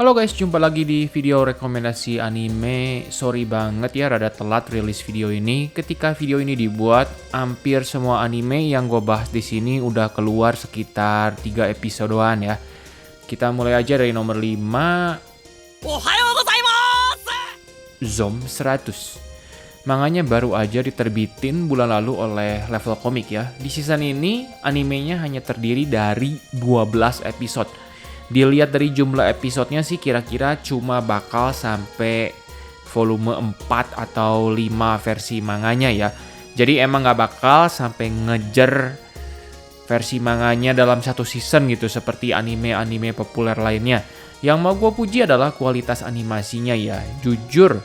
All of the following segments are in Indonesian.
Halo guys, jumpa lagi di video rekomendasi anime. Sorry banget ya rada telat rilis video ini. Ketika video ini dibuat, hampir semua anime yang gue bahas di sini udah keluar sekitar 3 episodean ya. Kita mulai aja dari nomor 5, Zom 100. Manganya baru aja diterbitin bulan lalu oleh Level Komik ya. Di season ini, animenya hanya terdiri dari 12 episode. Dilihat dari jumlah episodenya sih kira-kira cuma bakal sampai volume 4 atau 5 versi manganya ya. Jadi emang gak bakal sampai ngejar versi manganya dalam satu season gitu seperti anime-anime populer lainnya. Yang mau gue puji adalah kualitas animasinya ya. Jujur,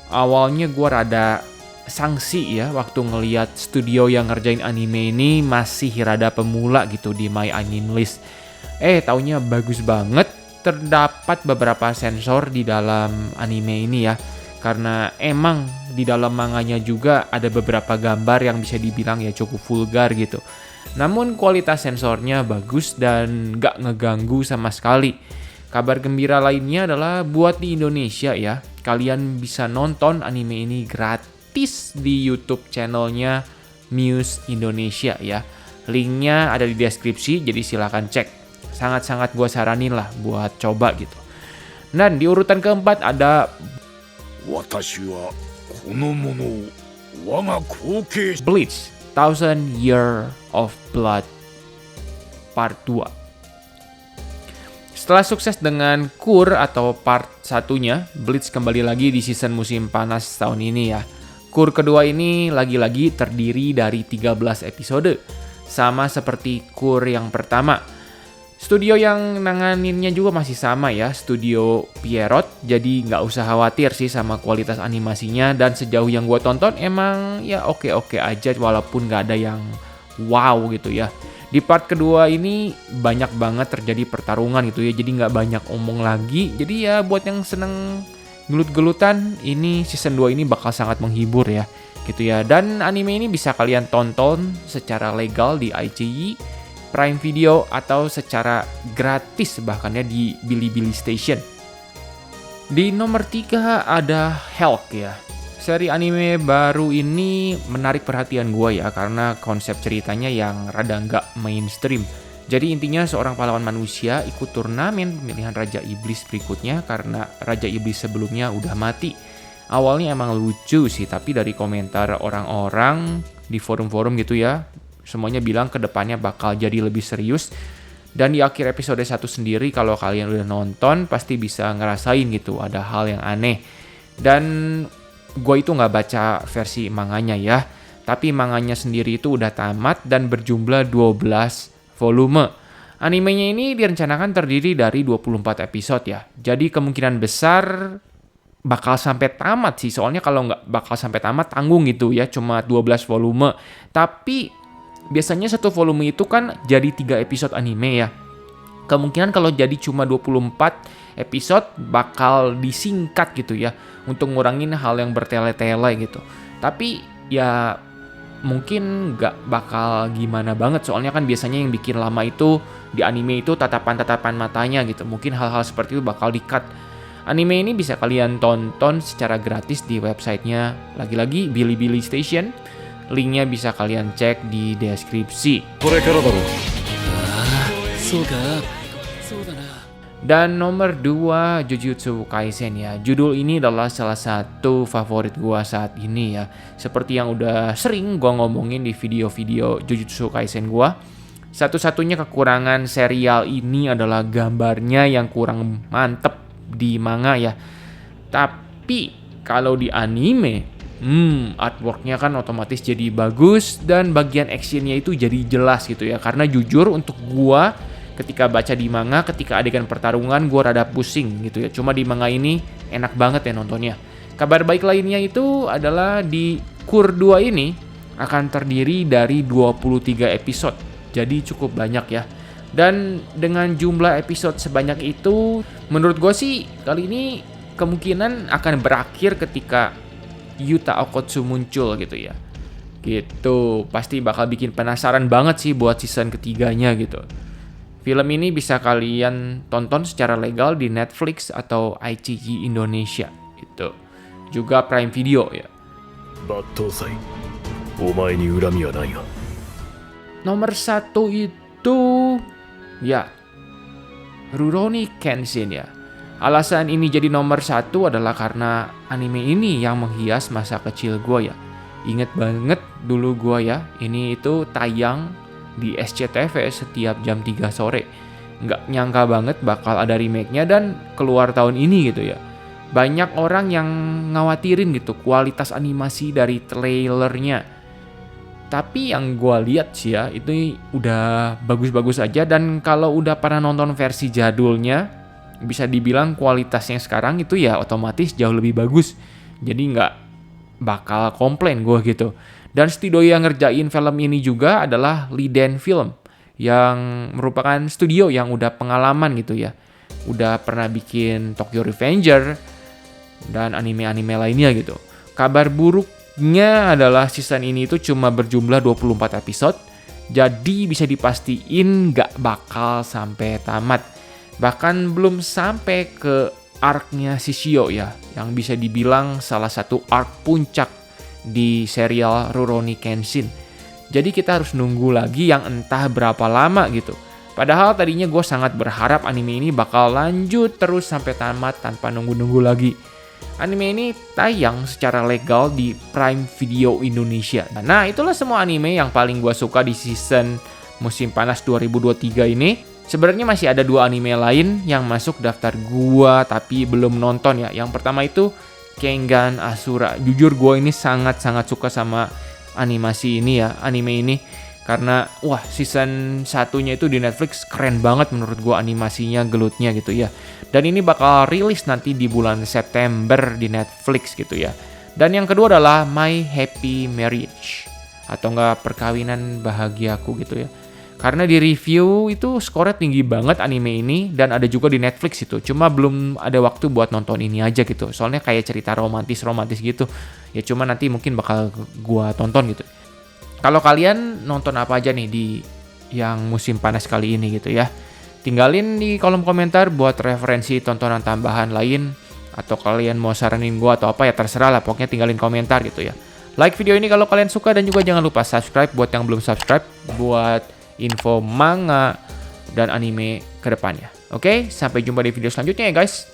awalnya gue rada sangsi ya waktu ngeliat studio yang ngerjain anime ini masih rada pemula gitu di My Anime List. Taunya bagus banget. Terdapat beberapa sensor di dalam anime ini ya. Karena emang di dalam manganya juga ada beberapa gambar yang bisa dibilang ya cukup vulgar gitu. Namun kualitas sensornya bagus dan gak ngeganggu sama sekali. Kabar gembira lainnya adalah buat di Indonesia ya. Kalian bisa nonton anime ini gratis di YouTube channelnya Muse Indonesia ya. Linknya ada di deskripsi, jadi silahkan cek. Sangat-sangat gue saranin lah buat coba gitu. Dan di urutan keempat ada Bleach, Thousand Year of Blood Part 2. Setelah sukses dengan Kur atau part satunya, Bleach kembali lagi di season musim panas tahun ini ya. Kur kedua ini lagi-lagi terdiri dari 13 episode. Sama seperti Kur yang pertama. Studio yang nanganinnya juga masih sama ya, Studio Pierrot. Jadi nggak usah khawatir sih sama kualitas animasinya. Dan sejauh yang gue tonton emang ya oke-oke aja walaupun nggak ada yang wow gitu ya. Di part kedua ini banyak banget terjadi pertarungan gitu ya. Jadi nggak banyak omong lagi. Jadi ya buat yang seneng gelut-gelutan, ini season 2 ini bakal sangat menghibur ya. Gitu ya. Dan anime ini bisa kalian tonton secara legal di iQIYI, Prime Video, atau secara gratis bahkan ya di Bilibili Station. Di nomor 3 ada Hulk ya. Seri anime baru ini menarik perhatian gue ya karena konsep ceritanya yang rada nggak mainstream. Jadi intinya seorang pahlawan manusia ikut turnamen pemilihan Raja Iblis berikutnya karena Raja Iblis sebelumnya udah mati. Awalnya emang lucu sih, tapi dari komentar orang-orang di forum-forum gitu ya, semuanya bilang kedepannya bakal jadi lebih serius. Dan di akhir episode 1 sendiri kalau kalian udah nonton pasti bisa ngerasain gitu ada hal yang aneh. Dan gue itu gak baca versi manganya ya, tapi manganya sendiri itu udah tamat dan berjumlah 12 volume. Animenya ini direncanakan terdiri dari 24 episode ya. Jadi kemungkinan besar bakal sampai tamat sih. Soalnya kalau nggak bakal sampai tamat tanggung gitu ya, cuma 12 volume. Tapi biasanya satu volume itu kan jadi 3 episode anime ya. Kemungkinan kalau jadi cuma 24 episode bakal disingkat gitu ya. Untuk ngurangin hal yang bertele-tele gitu. Tapi ya mungkin gak bakal gimana banget. Soalnya kan biasanya yang bikin lama itu di anime itu tatapan-tatapan matanya gitu. Mungkin hal-hal seperti itu bakal di-cut. Anime ini bisa kalian tonton secara gratis di websitenya. Lagi-lagi Bilibili Station. Linknya bisa kalian cek di deskripsi. Dan nomor 2 Jujutsu Kaisen ya. Judul ini adalah salah satu favorit gua saat ini ya. Seperti yang udah sering gua ngomongin di video-video Jujutsu Kaisen gua. Satu-satunya kekurangan serial ini adalah gambarnya yang kurang mantep di manga ya. Tapi kalau di anime, artworknya kan otomatis jadi bagus dan bagian actionnya itu jadi jelas gitu ya. Karena jujur untuk gua ketika baca di manga, ketika adegan pertarungan gue rada pusing gitu ya. Cuma di manga ini enak banget ya nontonnya. Kabar baik lainnya itu adalah di Kur 2 ini akan terdiri dari 23 episode. Jadi cukup banyak ya. Dan dengan jumlah episode sebanyak itu, menurut gue sih kali ini kemungkinan akan berakhir ketika Yuta Okkotsu muncul gitu ya. Gitu, pasti bakal bikin penasaran banget sih buat season ketiganya gitu. Film ini bisa kalian tonton secara legal di Netflix atau iQIYI Indonesia itu. Juga Prime Video ya. Nomor 1 itu ya Rurouni Kenshin ya. Alasan ini jadi nomor 1 adalah karena anime ini yang menghias masa kecil gue ya. Ingat banget dulu gue ya, ini itu tayang di SCTV setiap jam 3 sore. Nggak nyangka banget bakal ada remake-nya dan keluar tahun ini gitu ya. Banyak orang yang ngawatirin gitu kualitas animasi dari trailernya. Tapi yang gue lihat sih ya, itu udah bagus-bagus aja. Dan kalau udah pernah nonton versi jadulnya, bisa dibilang kualitasnya sekarang itu ya otomatis jauh lebih bagus. Jadi nggak bakal komplain gue gitu. Dan studio yang ngerjain film ini juga adalah Liden Film, yang merupakan studio yang udah pengalaman gitu ya. Udah pernah bikin Tokyo Revenger dan anime-anime lainnya gitu. Kabar buruknya adalah season ini itu cuma berjumlah 24 episode. Jadi bisa dipastiin nggak bakal sampai tamat. Bahkan belum sampai ke arc-nya Shishio ya, yang bisa dibilang salah satu arc puncak di serial Rurouni Kenshin. Jadi kita harus nunggu lagi yang entah berapa lama gitu. Padahal tadinya gue sangat berharap anime ini bakal lanjut terus sampai tamat tanpa nunggu-nunggu lagi. Anime ini tayang secara legal di Prime Video Indonesia. Nah itulah semua anime yang paling gue suka di season musim panas 2023 ini. Sebenarnya masih ada 2 anime lain yang masuk daftar gua tapi belum nonton ya. Yang pertama itu Kengan Asura. Jujur gua ini sangat-sangat suka sama animasi ini ya, anime ini. Karena wah season 1-nya itu di Netflix keren banget menurut gua animasinya, gelutnya gitu ya. Dan ini bakal rilis nanti di bulan September di Netflix gitu ya. Dan yang kedua adalah My Happy Marriage atau enggak Perkawinan Bahagiaku gitu ya. Karena di review itu skornya tinggi banget anime ini dan ada juga di Netflix itu. Cuma belum ada waktu buat nonton ini aja gitu. Soalnya kayak cerita romantis gitu. Ya cuma nanti mungkin bakal gua tonton gitu. Kalau kalian nonton apa aja nih di yang musim panas kali ini gitu ya. Tinggalin di kolom komentar buat referensi tontonan tambahan lain. Atau kalian mau saranin gua atau apa ya terserah lah. Pokoknya tinggalin komentar gitu ya. Like video ini kalau kalian suka dan juga jangan lupa subscribe buat yang belum subscribe. Buat info manga dan anime ke depannya. Oke, sampai jumpa di video selanjutnya ya guys.